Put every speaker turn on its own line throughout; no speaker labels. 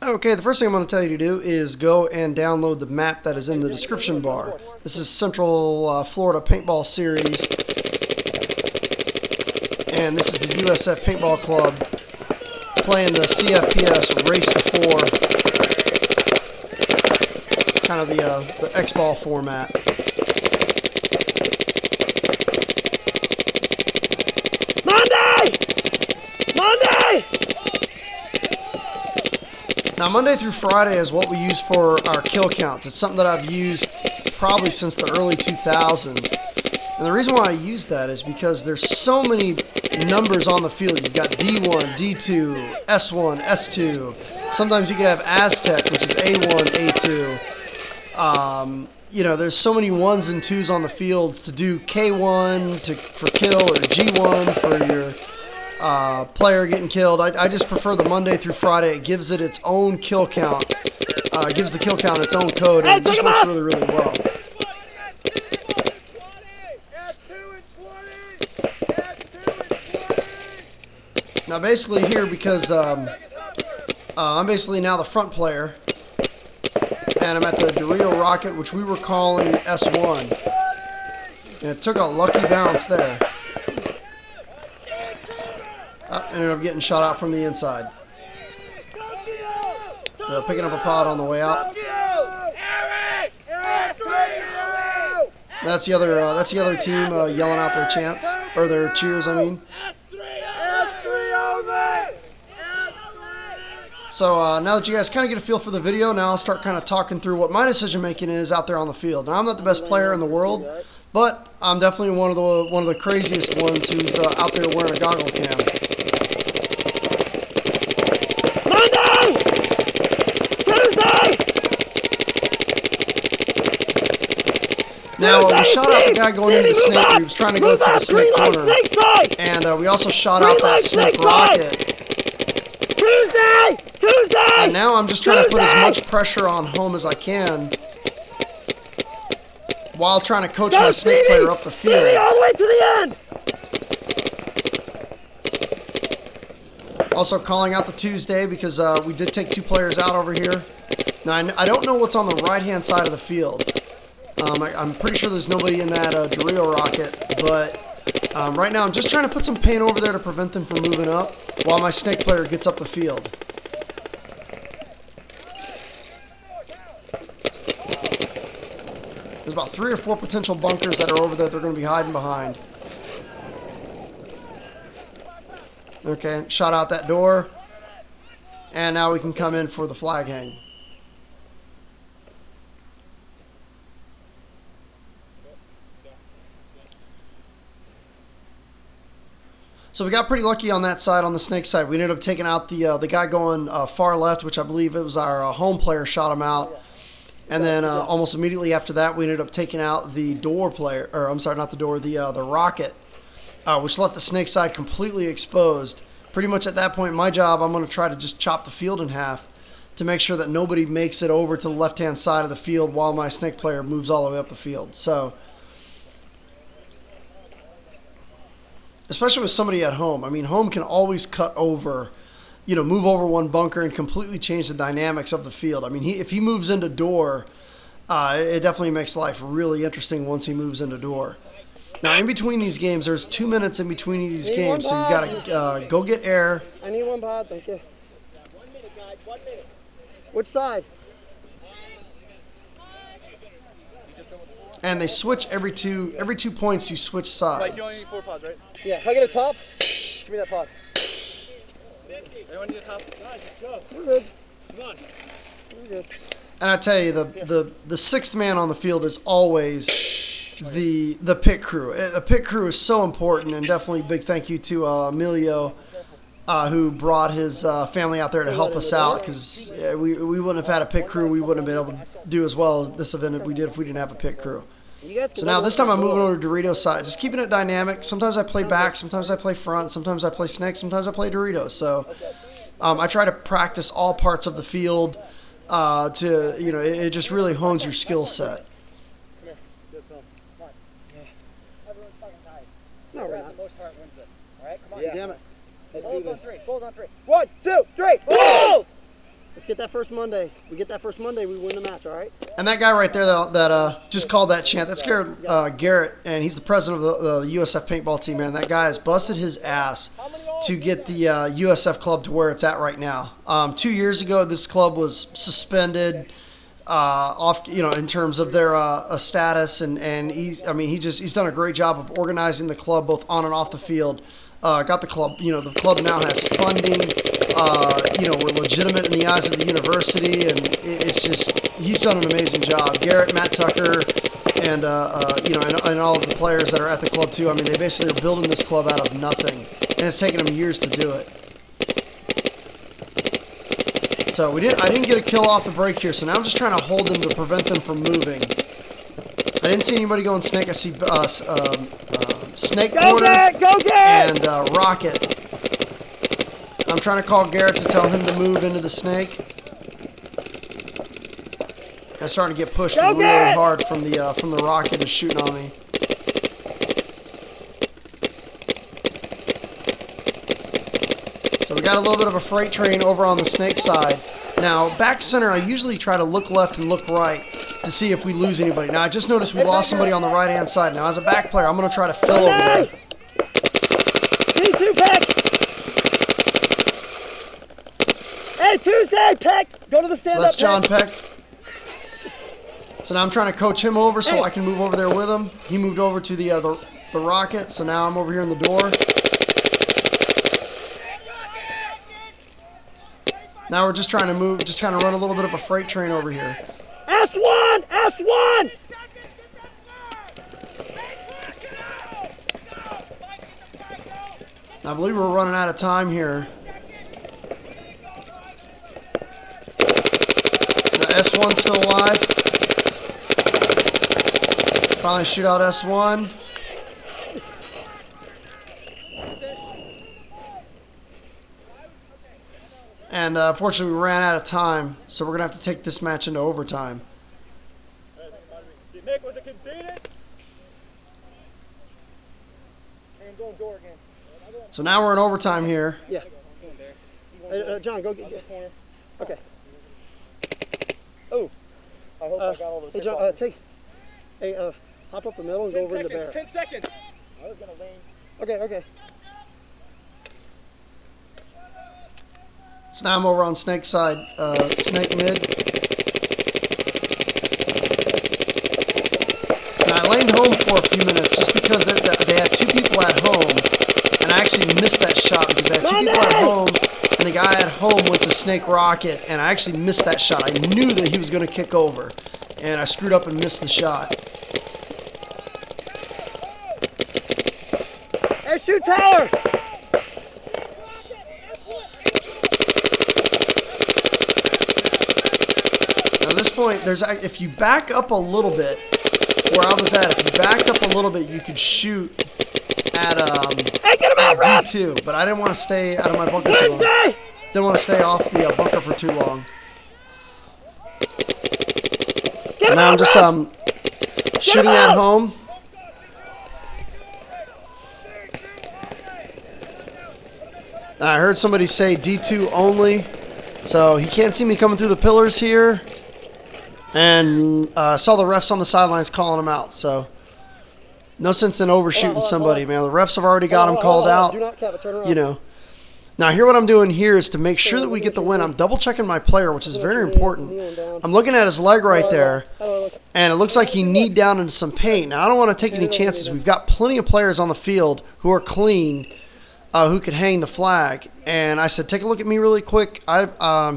Okay, the first thing I'm going to tell you to do is go and download the map that is in the description bar. This is Central Florida Paintball Series, and this is the USF Paintball Club playing the CFPS Race to 4, kind of the XBall format.
Monday!
Now, Monday through Friday is what we use for our kill counts. It's something that I've used probably since the early 2000s. And the reason why I use that is because there's so many numbers on the field. You've got D1, D2, S1, S2. Sometimes you could have Aztec, which is A1, A2. You know, there's so many ones and twos on the fields to do K1 for kill or G1 for your player getting killed. I just prefer the Monday through Friday. It gives it its own kill count. Gives the kill count its own code, and it just works really, really well. Now, basically here, because I'm basically now the front player, and I'm at the Dorito Rocket, which we were calling S1. And it took a lucky bounce there. Ended up getting shot out from the inside. So picking up a pod on the way out. That's the other team yelling out their chants, or their cheers, I mean. So now that you guys kind of get a feel for the video, now I'll start kind of talking through what my decision making is out there on the field. Now, I'm not the best player in the world, but I'm definitely one of the craziest ones who's out there wearing a goggle cam.
Monday! Tuesday!
Now, we shot out the guy going into the snake. He was trying to go to the snake corner. And we also shot out that snake rocket.
Tuesday!
And now I'm just trying to put as much pressure on home as I can while trying to coach my snake player up the field.
All the way to the end!
Also calling out the Tuesday because we did take 2 players out over here. Now, I don't know what's on the right-hand side of the field. I'm pretty sure there's nobody in that Dorito Rocket, but right now I'm just trying to put some paint over there to prevent them from moving up while my snake player gets up the field. There's about 3 or 4 potential bunkers that are over there they're going to be hiding behind. Okay, shot out that door. And now we can come in for the flag hang. So we got pretty lucky on that side, on the snake side. We ended up taking out the guy going far left, which I believe it was our home player shot him out. And then almost immediately after that, we ended up taking out the door player, or I'm sorry, not the door, the rocket, which left the snake side completely exposed. Pretty much at that point, my job, I'm going to try to just chop the field in half to make sure that nobody makes it over to the left-hand side of the field while my snake player moves all the way up the field. So, especially with somebody at home. I mean, home can always cut over, you know, move over one bunker and completely change the dynamics of the field. I mean, if he moves into door, it definitely makes life really interesting once he moves into door. Now, in between these games, there's 2 minutes in between these games, so you got to go get air.
I need one pod, thank you. 1 minute, guys, 1 minute. Which side?
And they switch every two points. You switch sides.
Like you only need 4 pods, right?
Yeah, can I get a top? Give me that pod.
Anyone need a top? Guys, let's go.
We're good.
Come on.
We're good.
And I tell you, the 6th man on the field is always the pit crew. A pit crew is so important, and definitely big thank you to Emilio, who brought his family out there to help us out, because we wouldn't have had a pit crew. We wouldn't have been able to do as well as this event if we didn't have a pit crew. So now this time I'm moving over to Dorito side, just keeping it dynamic. Sometimes I play back, sometimes I play front, sometimes I play snake, sometimes I play Dorito. So I try to practice all parts of the field to, you know, it just really hones your skill set.
No, we're not.
Most heart wins it. All right, come on.
Yeah. Damn it.
Hold on 3. Hold on 3.
1, 2, 3. Ball! Let's get that first Monday. We get that first Monday, we win the match, all right?
And that guy right there that just called that chant, that's Garrett, and he's the president of the USF Paintball team, man. That guy has busted his ass to get the USF Club to where it's at right now. 2 years ago, this club was suspended in terms of their status, and he's done a great job of organizing the club both on and off the field. Got the club, the club now has funding. We're legitimate in the eyes of the university, and it's just, he's done an amazing job. Garrett, Matt Tucker, and all of the players that are at the club too. I mean, they basically are building this club out of nothing, and it's taken them years to do it. So I didn't get a kill off the break here, so now I'm just trying to hold them to prevent them from moving. I didn't see anybody going snake. I see snake corner and rocket. I'm trying to call Garrett to tell him to move into the snake. I'm starting to get pushed really hard from the rocket is shooting on me. So we got a little bit of a freight train over on the snake side. Now, back center, I usually try to look left and look right to see if we lose anybody. Now, I just noticed we lost somebody on the right-hand side. Now, as a back player, I'm going to try to fill over there.
D2, Peck! Hey, Tuesday, Peck! Go to the stand-up,
So that's John Peck. So now I'm trying to coach him over so I can move over there with him. He moved over to the rocket, so now I'm over here in the door. Now we're just trying to move, just kind of run a little bit of a freight train over here.
S1! S1!
I believe we're running out of time here. The S1's still alive. Finally shoot out S1. And unfortunately, we ran out of time, so we're going to have to take this match into overtime.
Nick, was it conceded? I'm going door again.
So now we're in overtime here.
Yeah. John, go get Okay. Oh. I hope I got all those. Hey, John, hop up the middle and go over in the bear.
10 seconds. I was going to lean.
Okay.
So now I'm over on snake side, snake mid. And I laned home for a few minutes just because they had two people at home, and I actually missed that shot because they had two people at home, and the guy at home went to snake rocket, and I actually missed that shot. I knew that he was going to kick over, and I screwed up and missed the shot.
Hey, shoot tower!
At this point, if you back up a little bit, where I was at, if you backed up a little bit, you could shoot at D2, but I didn't want to stay out of my bunker too long. Didn't want to stay off the bunker for too long. So now I'm just shooting at home. I heard somebody say D2 only, so he can't see me coming through the pillars here. And saw the refs on the sidelines calling him out, so no sense in overshooting somebody, man. The refs have already got him called out. Now here what I'm doing here is to make sure that we get the win. I'm double checking my player, which is very important. I'm looking at his leg right there, and it looks like he kneed down into some paint. Now I don't want to take any chances. We've got plenty of players on the field who are clean, who could hang the flag. And I said, take a look at me really quick.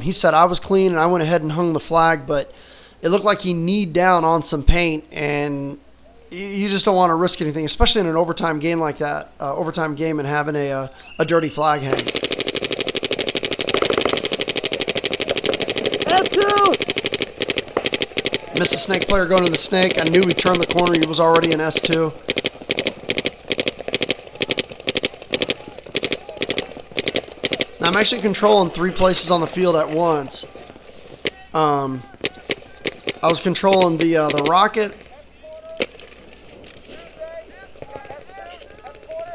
He said I was clean, and I went ahead and hung the flag, but it looked like he kneed down on some paint, and you just don't want to risk anything, especially in an overtime game like that, overtime game, and having a dirty flag hang.
S2!
Missed the snake player going to the snake. I knew he turned the corner. He was already in S2. Now I'm actually controlling 3 places on the field at once. I was controlling the rocket.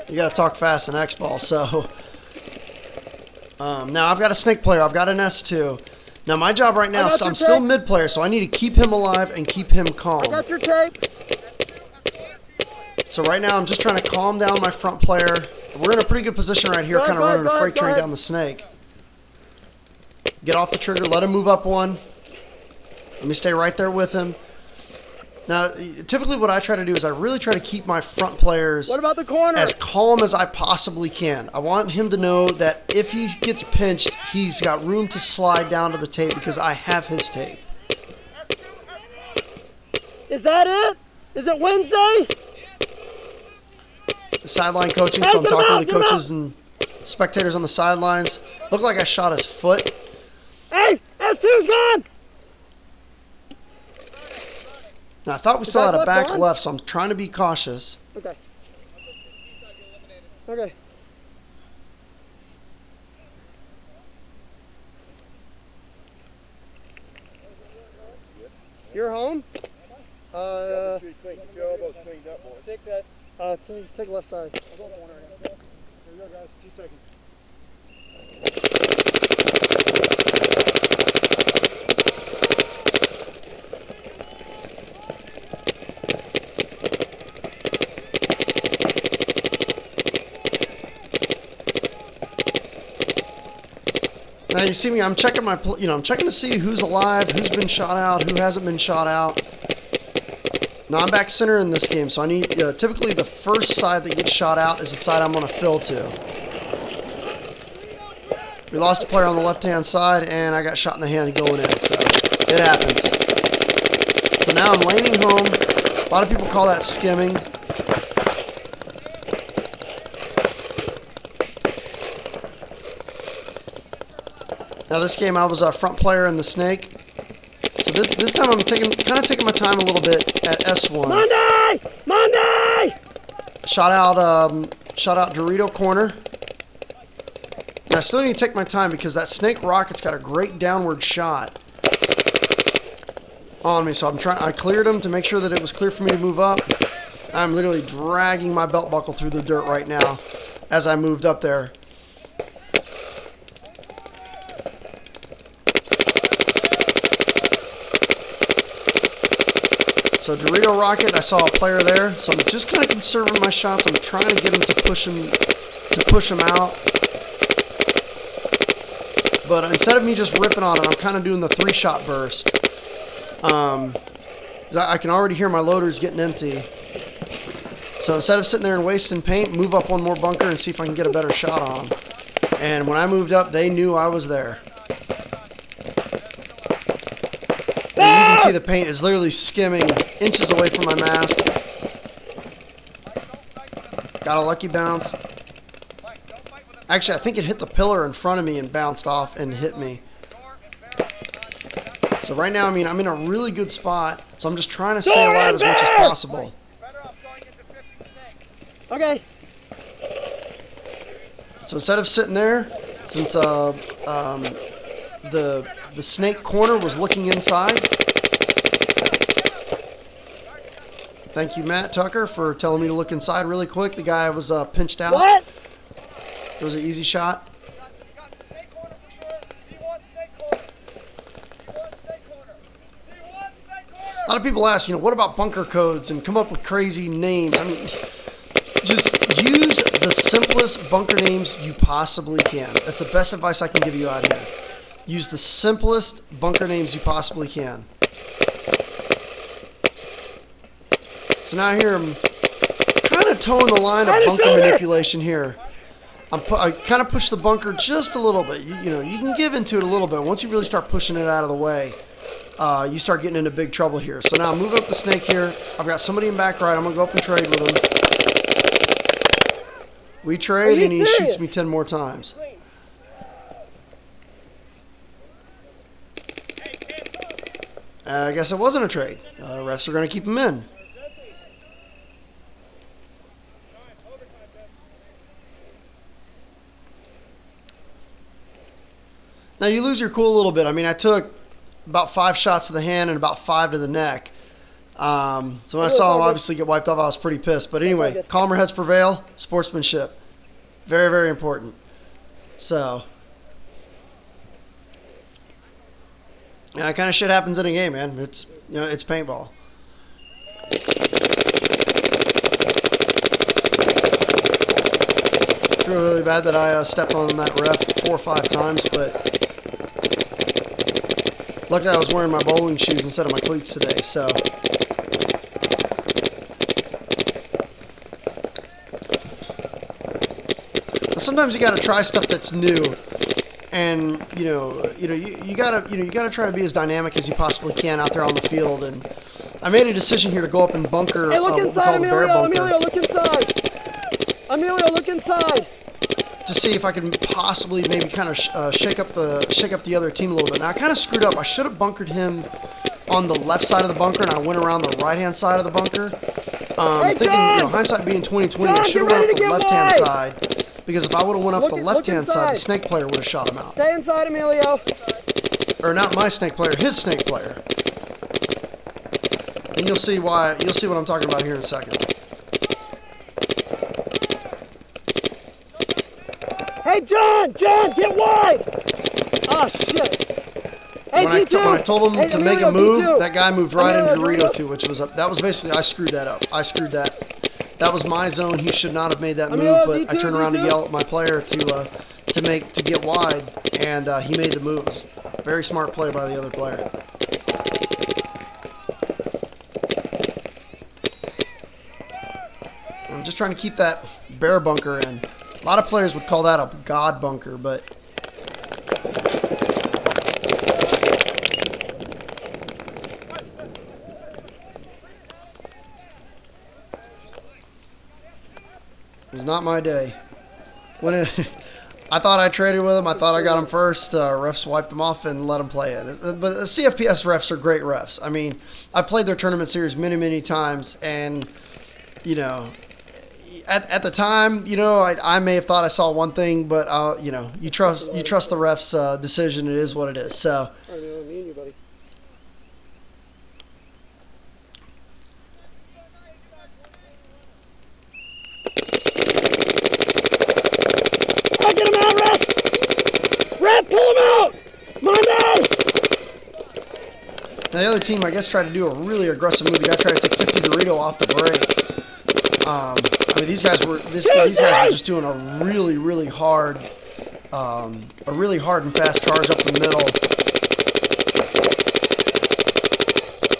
You gotta talk fast in XBall. So now I've got a snake player. I've got an S2. Now my job right now, so I'm still mid player, so I need to keep him alive and keep him calm.
I got your tape.
So right now I'm just trying to calm down my front player. We're in a pretty good position right here, kind of running a freight train down the snake. Get off the trigger, let him move up one. Let me stay right there with him. Now, typically what I try to do is I really try to keep my front players
What about the corner?
as calm as I possibly can. I want him to know that if he gets pinched, he's got room to slide down to the tape because I have his tape.
Is that it? Is it Wednesday?
Sideline coaching, so I'm talking to the coaches and spectators on the sidelines. Looked like I shot his foot.
Hey, S2's gone.
Now, I thought we still had a back left, so I'm trying to be cautious.
Okay. Okay. You're home? Take left side.
Here we go, guys. 2 seconds.
Now you see me, I'm checking my, I'm checking to see who's alive, who's been shot out, who hasn't been shot out. Now I'm back center in this game, so I need, typically the first side that gets shot out is the side I'm going to fill to. We lost a player on the left-hand side, and I got shot in the hand going in, so it happens. So now I'm laning home. A lot of people call that skimming. Now this game I was a front player in the snake. So this time I'm kind of taking my time a little bit at S1.
Monday!
Shot out Dorito corner. Now I still need to take my time because that snake rocket's got a great downward shot on me. So I cleared him to make sure that it was clear for me to move up. I'm literally dragging my belt buckle through the dirt right now as I moved up there. So Dorito rocket, I saw a player there, so I'm just kind of conserving my shots. I'm trying to get him to push him out. But instead of me just ripping on it, I'm kind of doing the 3-shot burst. I can already hear my loaders getting empty. So instead of sitting there and wasting paint, move up one more bunker and see if I can get a better shot on them. And when I moved up, they knew I was there. And you can see the paint is literally skimming inches away from my mask. Got a lucky bounce. Actually, I think it hit the pillar in front of me and bounced off and hit me. So right now, I'm in a really good spot. So I'm just trying to stay alive as much as possible.
Okay.
So instead of sitting there, since the snake corner was looking inside. Thank you, Matt Tucker, for telling me to look inside really quick. The guy was pinched out.
What?
It was an easy shot. A lot of people ask, what about bunker codes and come up with crazy names. I mean, just use the simplest bunker names you possibly can. That's the best advice I can give you out here. Use the simplest bunker names you possibly can. So now here I'm kind of towing the line of bunker manipulation here. I kind of push the bunker just a little bit. You can give into it a little bit. Once you really start pushing it out of the way, you start getting into big trouble here. So now I'm moving up the snake here. I've got somebody in back right. I'm going to go up and trade with him. We trade and he shoots me 10 more times. I guess it wasn't a trade. Refs are going to keep him in. Now you lose your cool a little bit. I mean, I took about 5 shots to the hand and about 5 to the neck. So when I saw him obviously get wiped off, I was pretty pissed. But anyway, calmer heads prevail. Sportsmanship. Very, very important. So Yeah, that kind of shit happens in a game, man. It's it's paintball. I feel really bad that I stepped on that ref 4 or 5 times, but luckily I was wearing my bowling shoes instead of my cleats today, so. Sometimes you gotta try stuff that's new, and you gotta try to be as dynamic as you possibly can out there on the field. And I made a decision here to go up and bunker
Hey, look
what we
inside,
call the bear
Emilio.
bunker,
Emilio, look inside. Emilio, look inside.
to see if I can possibly maybe kind of shake up the other team a little bit. Now I kind of screwed up. I should have bunkered him on the left side of the bunker, and I went around the right hand side of the bunker. Thinking, hindsight being 2020, I should have went up the left hand side. Because if I would have went up the left-hand side, the snake player would have shot him out.
Stay inside, Emilio.
Or not my snake player, his snake player. And you'll see why. You'll see what I'm talking about here in a second.
Hey, John, get wide. Oh shit. Hey,
When I told him to make a move, that guy moved right into Dorito 2, which was that was basically I screwed that up. I screwed that. That was my zone. He should not have made that move, but I turned around to yell at my player to get wide, and he made the moves. Very smart play by the other player. I'm just trying to keep that bear bunker in. A lot of players would call that a god bunker, but it was not my day. I thought I traded with him. I thought I got him first. Refs wiped them off and let him play it. But the CFPS refs are great refs. I mean, I played their tournament series many, many times, and at the time, I may have thought I saw one thing, but you trust the refs' decision. It is what it is. So.
Get him out, Ref! Ref, pull him out! My man!
Now the other team, I guess, tried to do a really aggressive move. The guy tried to take 50 Dorito off the break. I mean, these guys were just doing a really, really hard and fast charge up the middle.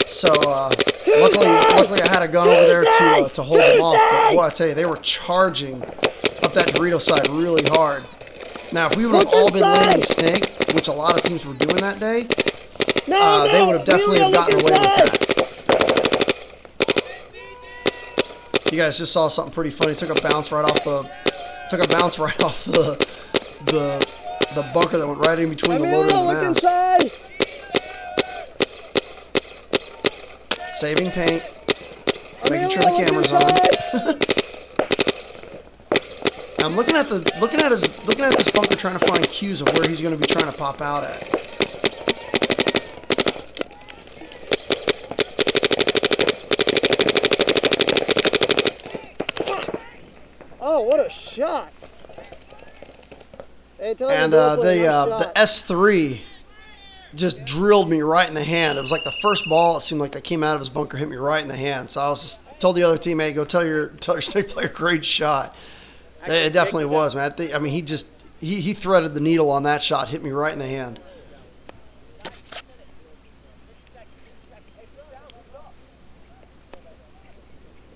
So luckily I had a gun over there to hold them off. But boy, I tell you, they were charging up that Dorito side really hard. Now, if we would have all been landing snake, which a lot of teams were doing that day, they would have definitely gotten away with that. You guys just saw something pretty funny. Took a bounce right off the bunker that went right in between the loader and the mask. Saving paint, making sure the camera's on. I'm looking at this bunker, trying to find cues of where he's going to be trying to pop out at.
Oh, what a shot! Hey,
And the S3 just drilled me right in the hand. It was like the first ball. It seemed like that came out of his bunker, hit me right in the hand. So I was just told the other teammate, go tell your snake player, great shot. It definitely was, man. I mean, he threaded the needle on that shot, hit me right in the hand.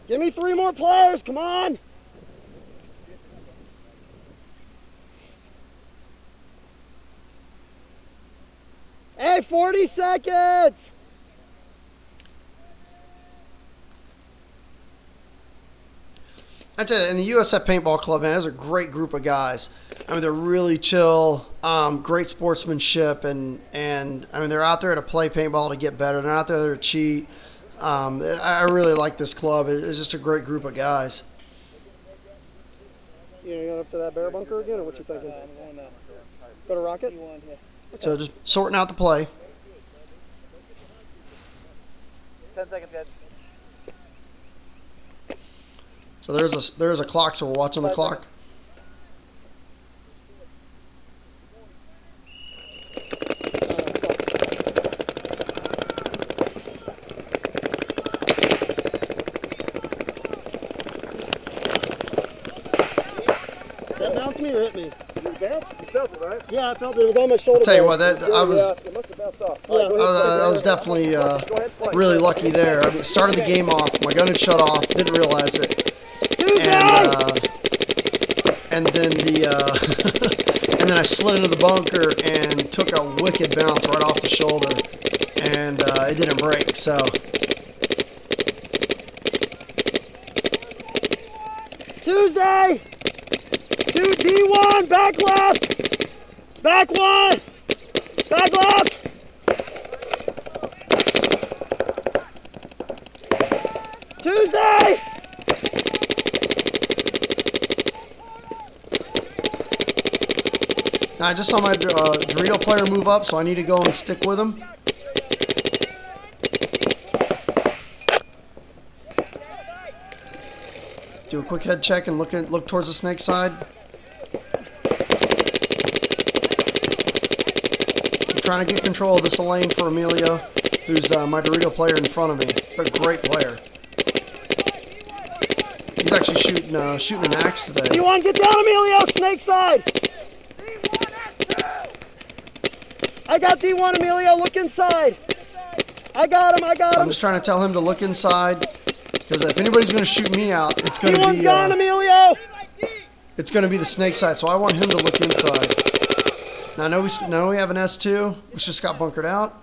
Give me 3 more players, come on! Hey, 40 seconds!
I tell you, in the USF Paintball Club, man, there's a great group of guys. I mean, they're really chill, great sportsmanship, and I mean, they're out there to play paintball to get better. They're not there to cheat. I really like this club. It's just a great group of guys.
You going up to that bear bunker again, or what you thinking? Go to Rocket?
So just sorting out the play.
10 seconds, guys.
So there's a clock, so we're watching the clock.
me or hit me?
You felt it, right?
Yeah, I felt it. It was on my shoulder.
I'll tell you
blade.
what, I was
It must have bounced off.
Yeah, go ahead.
I was definitely really lucky there. I mean, started the game off, my gun had shut off, didn't realize it, and then and then I slid into the bunker and took a wicked bounce right off the shoulder, and it didn't break. So
Tuesday, 2D1, back left, back one, back left. Tuesday.
now I just saw my Dorito player move up, so I need to go and stick with him. Do a quick head check and look towards the snake side. So I'm trying to get control of this lane for Emilio, who's my Dorito player in front of me. A great player. He's actually shooting an axe today.
You want to get down, Emilio? Snake side. I got D1, Emilio. Look inside. I got him. I got him.
I'm just trying to tell him to look inside, because if anybody's going to shoot me out, it's going to be
gone, Emilio.
it's going to be the snake side. So I want him to look inside. Now I know we have an S2, which just got bunkered out.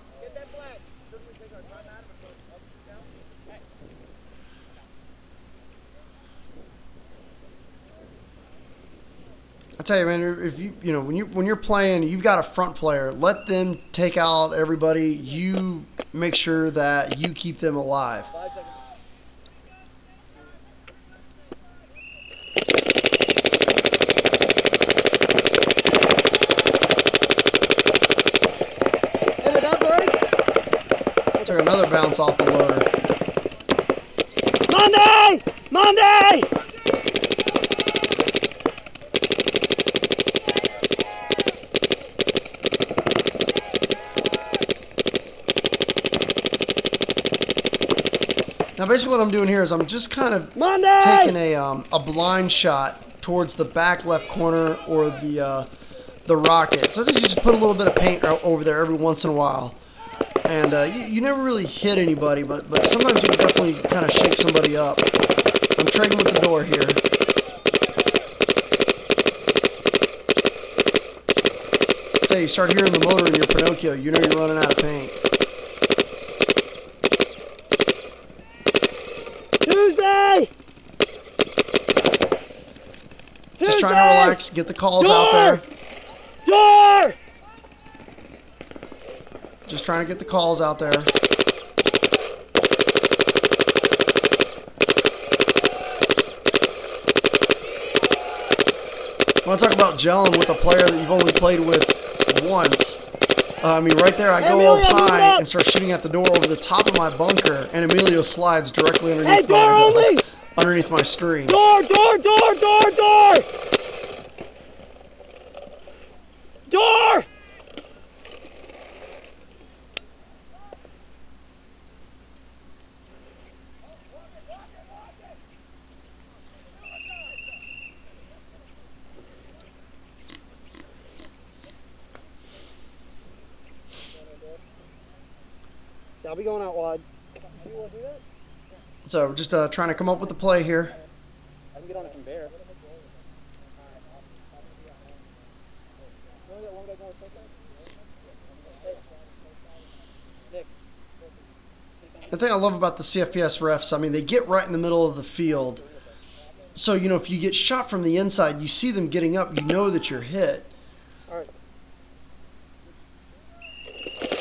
I tell you, man, if when you're playing, you've got a front player. Let them take out everybody. You make sure that you keep them alive.
Hey, did that break?
Took another bounce off the loader.
Monday.
Now, basically what I'm doing here is I'm just kind of
Monday.
taking a blind shot towards the back left corner or the rocket. So just put a little bit of paint over there every once in a while. And you never really hit anybody, but sometimes you can definitely kind of shake somebody up. I'm trading with the door here. Say you start hearing the motor in your Pinocchio, you know you're running out of paint.
Tuesday.
Just trying to relax, get the calls out there.
Door.
Just trying to get the calls out there. I want to talk about gelling with a player that you've only played with once. I mean, right there, I go up high and start shooting at the door over the top of my bunker, and Emilio slides directly underneath my screen.
Door. Door. I'll be going out wide. You want to do that?
So we're just trying to come up with a play here.
I can get on a conveyor.
The thing I love about the CFPS refs, I mean, they get right in the middle of the field. So, if you get shot from the inside, you see them getting up, you know that you're hit.
All right.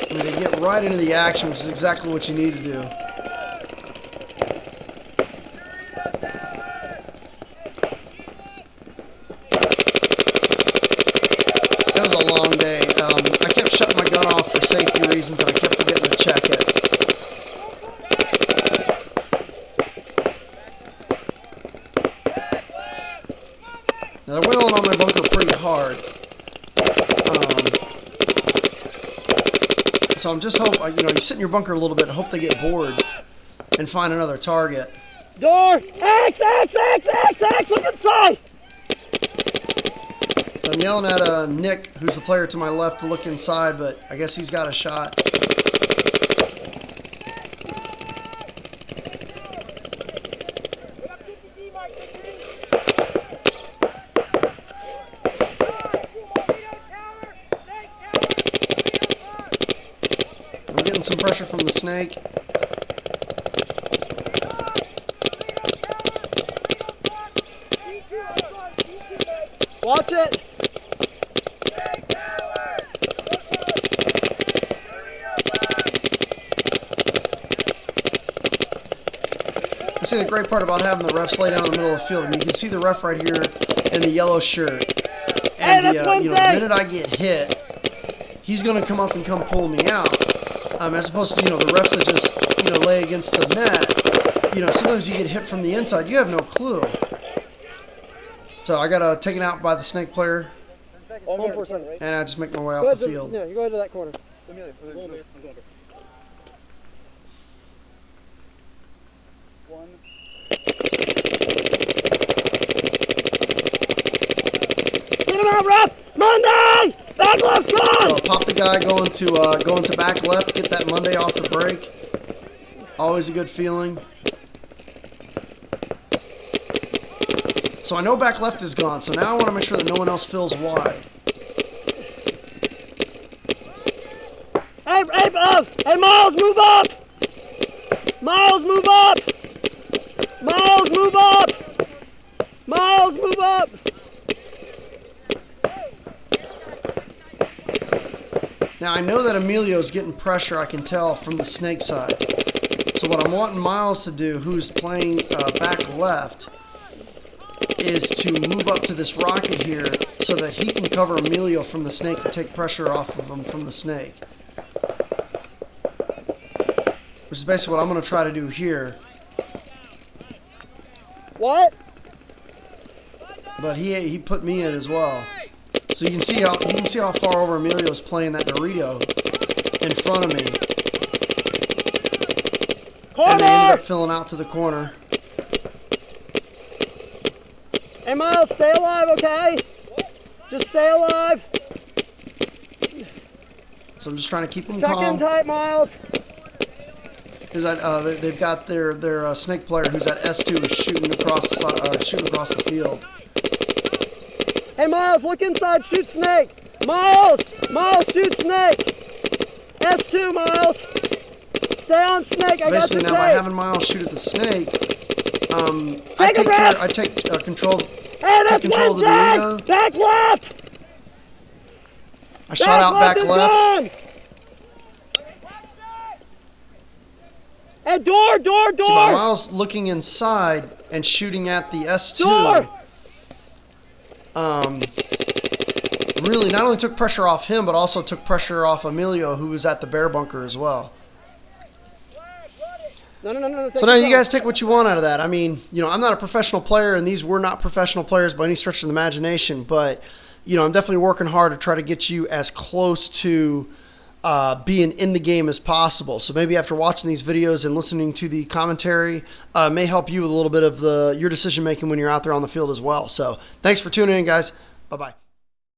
I mean, they get right into the action, which is exactly what you need to do. It was a long day. I kept shutting my gun off for safety reasons, and I kept forgetting to check it. Now, they're wheeling on my bunker pretty hard. So I'm just hoping, you sit in your bunker a little bit and hope they get bored and find another target.
Door! X! Look inside!
I'm yelling at Nick, who's the player to my left, to look inside, but I guess he's got a shot. I'm getting some pressure from the snake.
Watch it.
See, the great part about having the refs lay down in the middle of the field, I mean, you can see the ref right here in the yellow shirt. And the minute I get hit, he's going to come up and come pull me out. As opposed to, the refs that just, lay against the net. Sometimes you get hit from the inside. You have no clue. So I got taken out by the snake player. And I just make my way off the field.
Yeah, you go into that corner. Get him out, ref! Monday! Back left side!
So I'll pop the guy going to back left, get that Monday off the break. Always a good feeling. So I know back left is gone, so now I want to make sure that no one else fills wide.
Hey, Miles, move up! Miles, move up! Miles, move up! Miles, move up!
Now I know that Emilio's getting pressure, I can tell, from the snake side. So what I'm wanting Miles to do, who's playing back left, is to move up to this rocket here so that he can cover Emilio from the snake and take pressure off of him from the snake. Which is basically what I'm going to try to do here.
What?
But he put me in as well. So you can see how far over Emilio's playing that Dorito in front of me.
Corner!
And they ended up filling out to the corner.
Hey, Miles, stay alive, okay? Just stay alive.
So I'm just trying to keep them
Tuck
calm.
in tight, Miles.
Because they've got their snake player who's at S2 is shooting across the field.
Hey, Miles, look inside, shoot snake. Miles, shoot snake. S2, Miles. Stay on snake.
So basically, now by having Miles shoot at the snake, I take control of the Dorito.
Back left.
I shot out back left.
Hey, door.
So by Miles looking inside and shooting at the S2, really not only took pressure off him, but also took pressure off Emilio, who was at the bear bunker as well.
No.
So now you guys take what you want out of that. I mean, I'm not a professional player, and these were not professional players by any stretch of the imagination, but, I'm definitely working hard to try to get you as close to being in the game as possible. So maybe after watching these videos and listening to the commentary may help you with a little bit of your decision making when you're out there on the field as well. So thanks for tuning in, guys. Bye-bye.